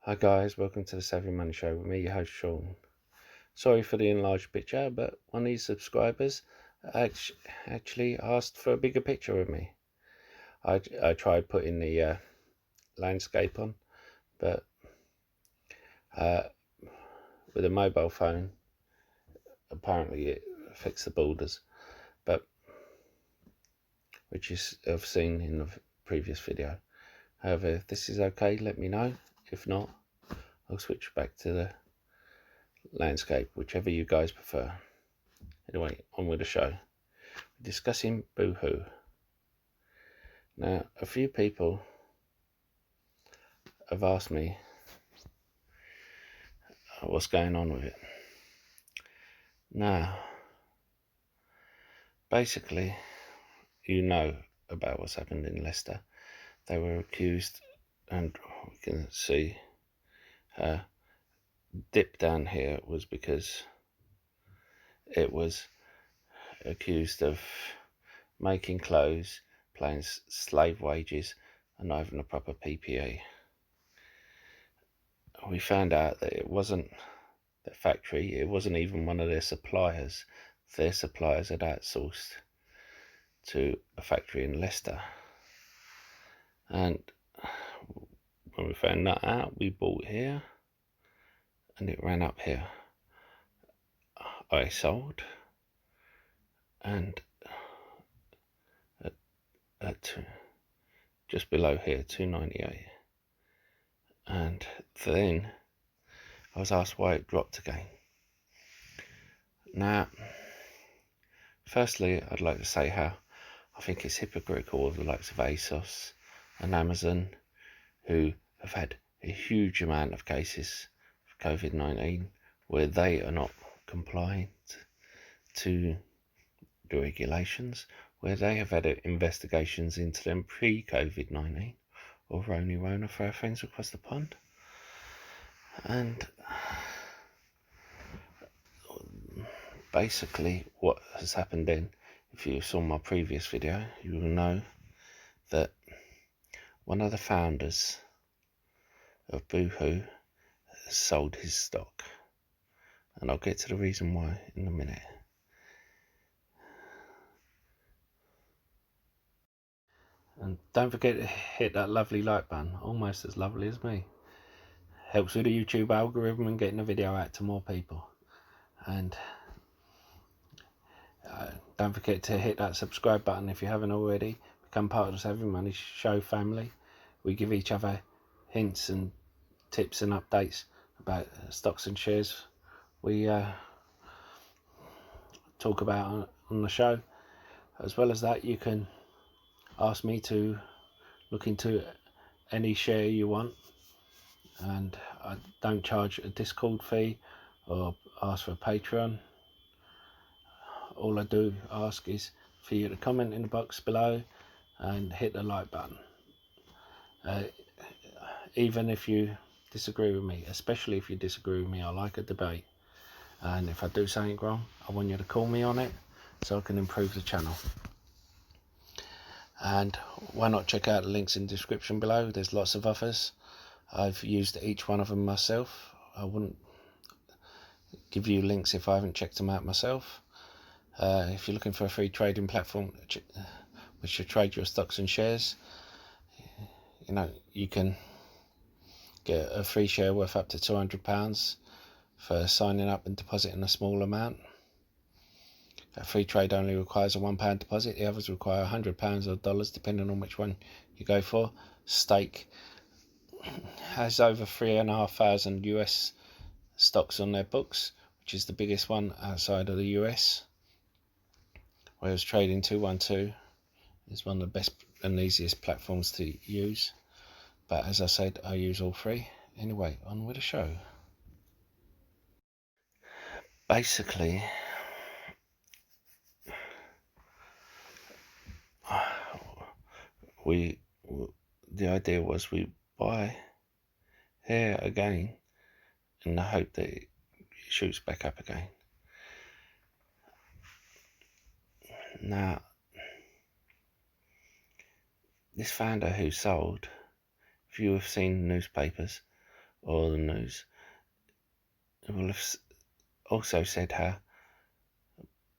Hi guys, welcome to the Savvy Money Show with me, your host Sean. Sorry for the enlarged picture, but one of these subscribers actually asked for a bigger picture of me. I tried putting the landscape on, but with a mobile phone, apparently it affects the borders, but which is I've seen in the previous video. However, if this is okay, let me know. If not, I'll switch back to the landscape, whichever you guys prefer. Anyway, on with the show. We're discussing Boohoo. Now, a few people have asked me what's going on with it. Now, basically, you know about what's happened in Leicester. They were accused, and we can see her dip down here was because it was accused of making clothes, paying slave wages, and not having a proper PPE. We found out that it wasn't the factory, it wasn't even one of their suppliers. Their suppliers had outsourced to a factory in Leicester. And when we found that out, we bought here and it ran up here. I sold, and at just below here, $2.98. And then I was asked why it dropped again. Now, firstly, I'd like to say how I think it's hypocritical of the likes of ASOS and Amazon, who have had a huge amount of cases of COVID-19 where they are not compliant to the regulations, where they have had investigations into them pre-COVID-19 or Rona for our friends across the pond. And basically what has happened then, if you saw my previous video, you will know that one of the founders of Boohoo has sold his stock, and I'll get to the reason why in a minute. And don't forget to hit that lovely like button, almost as lovely as me. Helps with the YouTube algorithm and getting the video out to more people. And don't forget to hit that subscribe button if you haven't already. Become part of the Savvy Money Show family. We give each other hints and tips and updates about stocks and shares we talk about on the show. As well as that, you can ask me to look into any share you want, and I don't charge a Discord fee or ask for a Patreon. All I do ask is for you to comment in the box below and hit the like button. Even if you disagree with me, especially if you disagree with me, I like a debate. And if I do something wrong, I want you to call me on it so I can improve the channel. And why not check out the links in the description below? There's lots of others. I've used each one of them myself. I wouldn't give you links if I haven't checked them out myself. If you're looking for a free trading platform which should trade your stocks and shares, you know, you can get a free share worth up to £200 for signing up and depositing a small amount. A free trade only requires a £1 deposit. The others require £100 or dollars, depending on which one you go for. Stake has over 3,500 US stocks on their books, which is the biggest one outside of the US. Whereas Trading 212 is one of the best and easiest platforms to use. But as I said, I use all three. Anyway, on with the show. Basically, the idea was we buy here again in the hope that it shoots back up again. Now, this founder who sold, if you have seen newspapers or the news, it will have also said how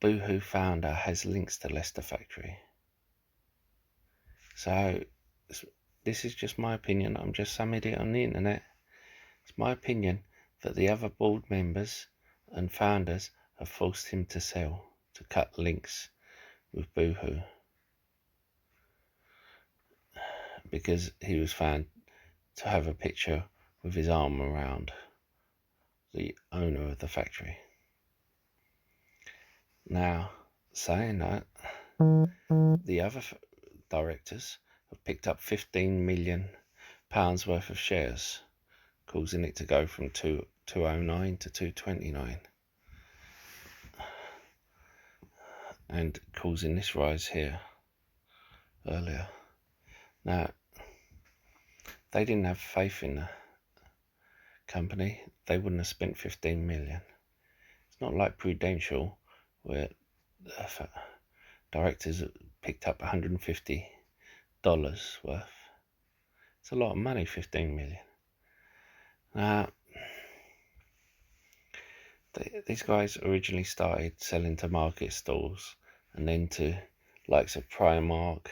Boohoo founder has links to Leicester factory. So this is just my opinion. I'm just some idiot on the internet. It's my opinion that the other board members and founders have forced him to sell, to cut links with Boohoo, because he was found to have a picture with his arm around the owner of the factory. Now, saying that, the other directors have picked up £15 million worth of shares, causing it to go from 209 to 229, and causing this rise here earlier. Now, they didn't have faith in the company, they wouldn't have spent 15 million. It's not like Prudential, where the directors picked up $150 worth. It's a lot of money, 15 million. Now, these guys originally started selling to market stalls and then to likes of Primark.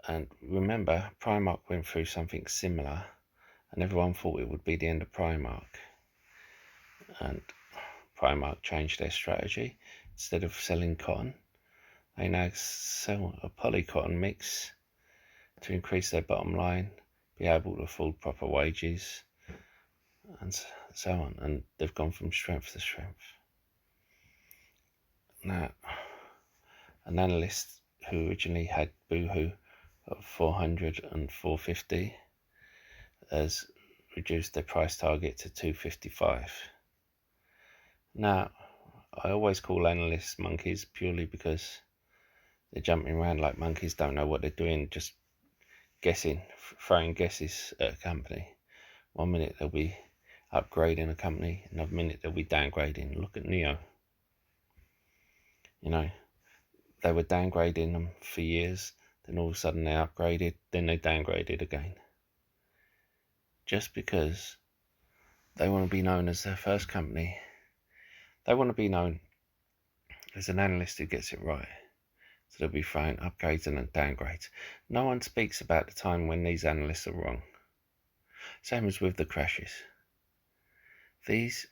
And remember, Primark went through something similar, and everyone thought it would be the end of Primark. And Primark changed their strategy. Instead of selling cotton, they now sell a polycotton mix to increase their bottom line, be able to afford proper wages, and so on. And they've gone from strength to strength. Now, an analyst who originally had Boohoo at 400 and 450 has reduced their price target to 255. Now, I always call analysts monkeys purely because they're jumping around like monkeys, don't know what they're doing, just guessing, throwing guesses at a company. 1 minute they'll be upgrading a company, another minute they'll be downgrading. Look at Neo. You know, they were downgrading them for years, then all of a sudden they upgraded, then they downgraded again. Just because they want to be known as their first company, they want to be known as an analyst who gets it right. So they'll be throwing upgrades and downgrades. No one speaks about the time when these analysts are wrong. Same as with the crashes. These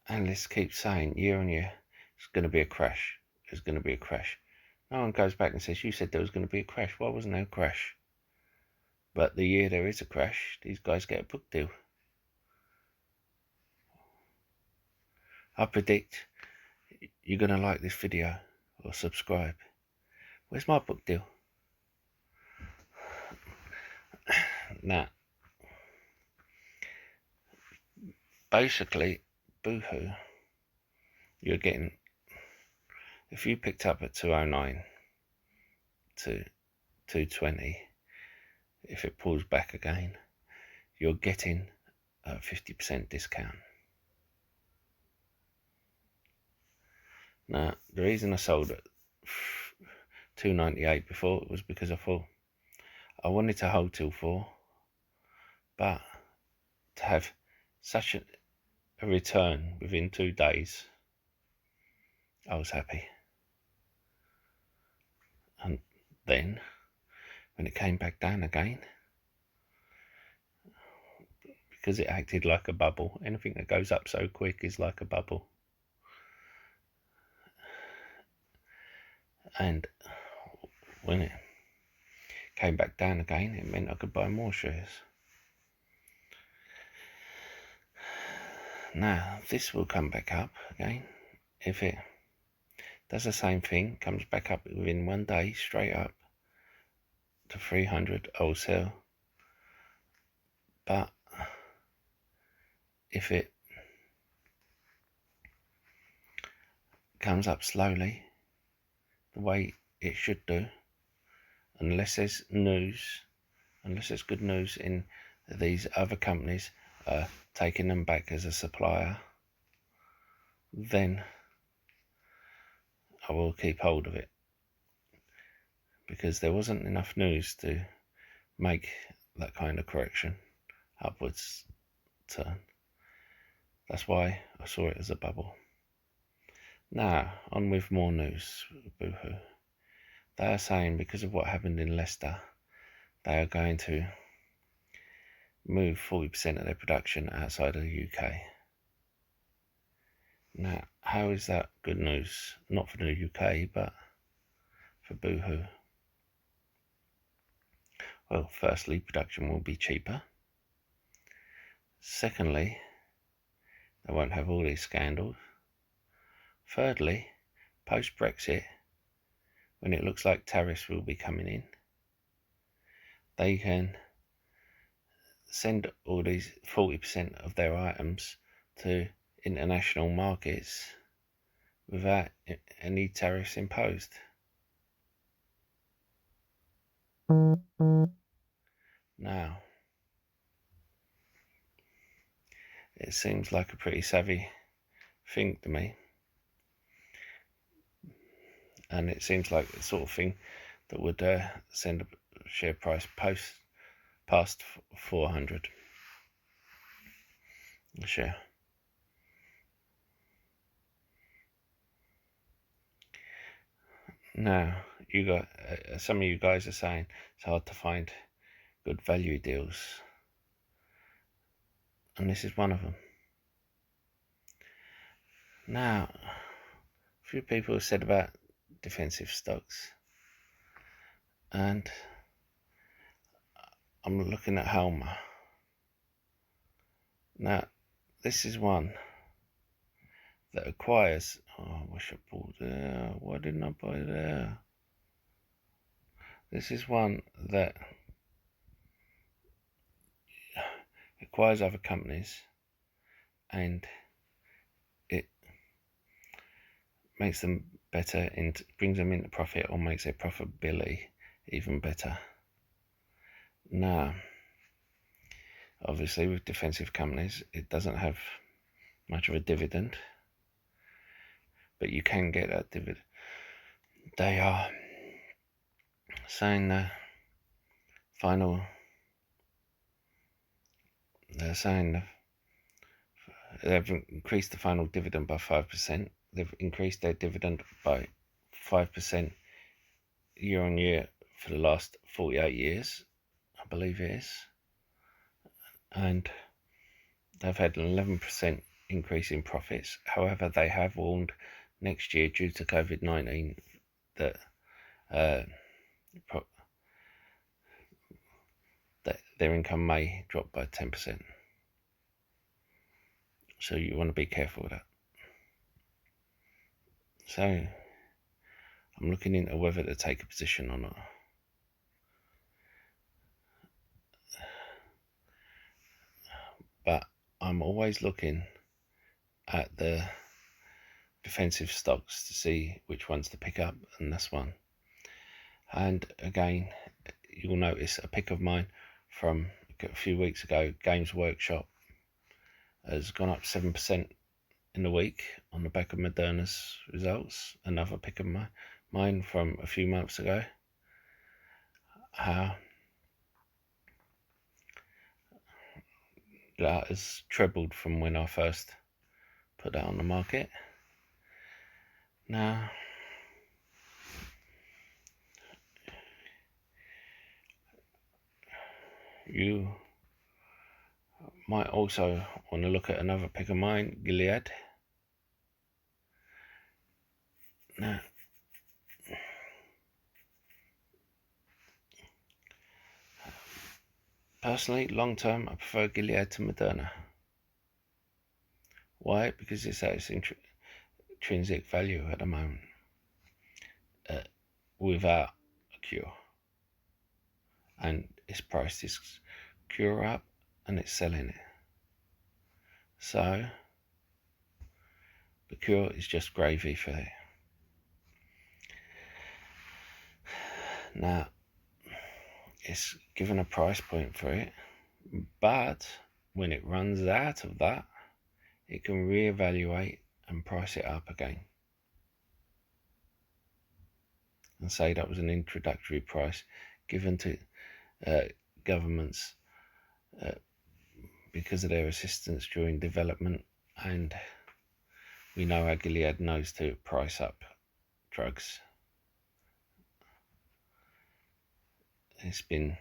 analysts keep saying year on year, it's going to be a crash, there's going to be a crash. No one goes back and says, you said there was going to be a crash, why wasn't there a crash? But the year there is a crash, these guys get a book deal. I predict you're going to like this video or subscribe. Where's my book deal? Now, basically, Boohoo, you're getting, if you picked up at 209 to 220, if it pulls back again, you're getting a 50% discount. Now, the reason I sold at 298 before was because I thought I wanted to hold till 4, but to have such a return within 2 days, I was happy. And then, when it came back down again, because it acted like a bubble, anything that goes up so quick is like a bubble. And when it came back down again, it meant I could buy more shares. Now, this will come back up again. If it does the same thing, comes back up within 1 day, straight up to 300, I'll sell. But if it comes up slowly, the way it should do, unless there's good news in these other companies taking them back as a supplier, then I will keep hold of it, because there wasn't enough news to make that kind of correction, upwards turn. That's why I saw it as a bubble. Now, on with more news. Boohoo. They are saying because of what happened in Leicester, they are going to move 40% of their production outside of the UK. Now, how is that good news? Not for the UK, but for Boohoo. Well, firstly, production will be cheaper. Secondly, they won't have all these scandals. Thirdly, post-Brexit, when it looks like tariffs will be coming in, they can send all these 40% of their items to international markets without any tariffs imposed. Now, it seems like a pretty savvy thing to me, and it seems like the sort of thing that would send a share price past 400 a share. Now, some of you guys are saying it's hard to find good value deals, and this is one of them. Now, a few people have said about defensive stocks, and I'm looking at Halma. Now, this is one that acquires. Oh, I wish I bought there. Why didn't I buy there? This is one that acquires other companies, and it makes them better and brings them into profit, or makes their profitability even better. Now, obviously with defensive companies, it doesn't have much of a dividend, but you can get that dividend. They are saying they've increased the final dividend by 5%. They've increased their dividend by 5% year on year for the last 48 years, I believe it is. And they've had an 11% increase in profits. However, they have warned next year, due to COVID-19, that their income may drop by 10%. So you want to be careful with that. So I'm looking into whether to take a position or not. But I'm always looking at the defensive stocks to see which ones to pick up, and that's one. And again, you'll notice a pick of mine from a few weeks ago, Games Workshop, has gone up 7% in the week on the back of Moderna's results. Another pick of mine from a few months ago, that has trebled from when I first put that on the market. Now, you might also want to look at another pick of mine, Gilead. Now, personally, long term, I prefer Gilead to Moderna. Why? Because it's at its intrinsic value at the moment, without a cure, and its price is cure up, and it's selling it. So the cure is just gravy for it. Now, it's given a price point for it, but when it runs out of that, it can reevaluate and price it up again and say that was an introductory price given governments because of their assistance during development, and we know how Gilead knows to price up drugs. It's been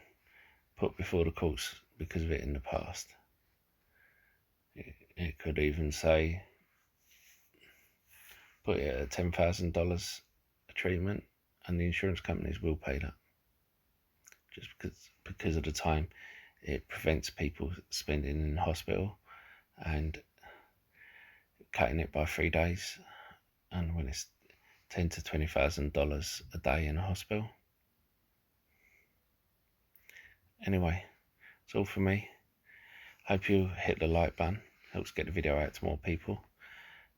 put before the courts because of it in the past. It could even say, put it at $10,000 a treatment, and the insurance companies will pay that, just because of the time it prevents people spending in hospital and cutting it by 3 days, and when it's $10,000 to $20,000 a day in a hospital. Anyway, that's all from me. Hope you hit the like button, helps get the video out to more people,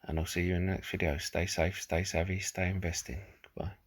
and I'll see you in the next video. Stay safe, stay savvy, stay investing. Goodbye.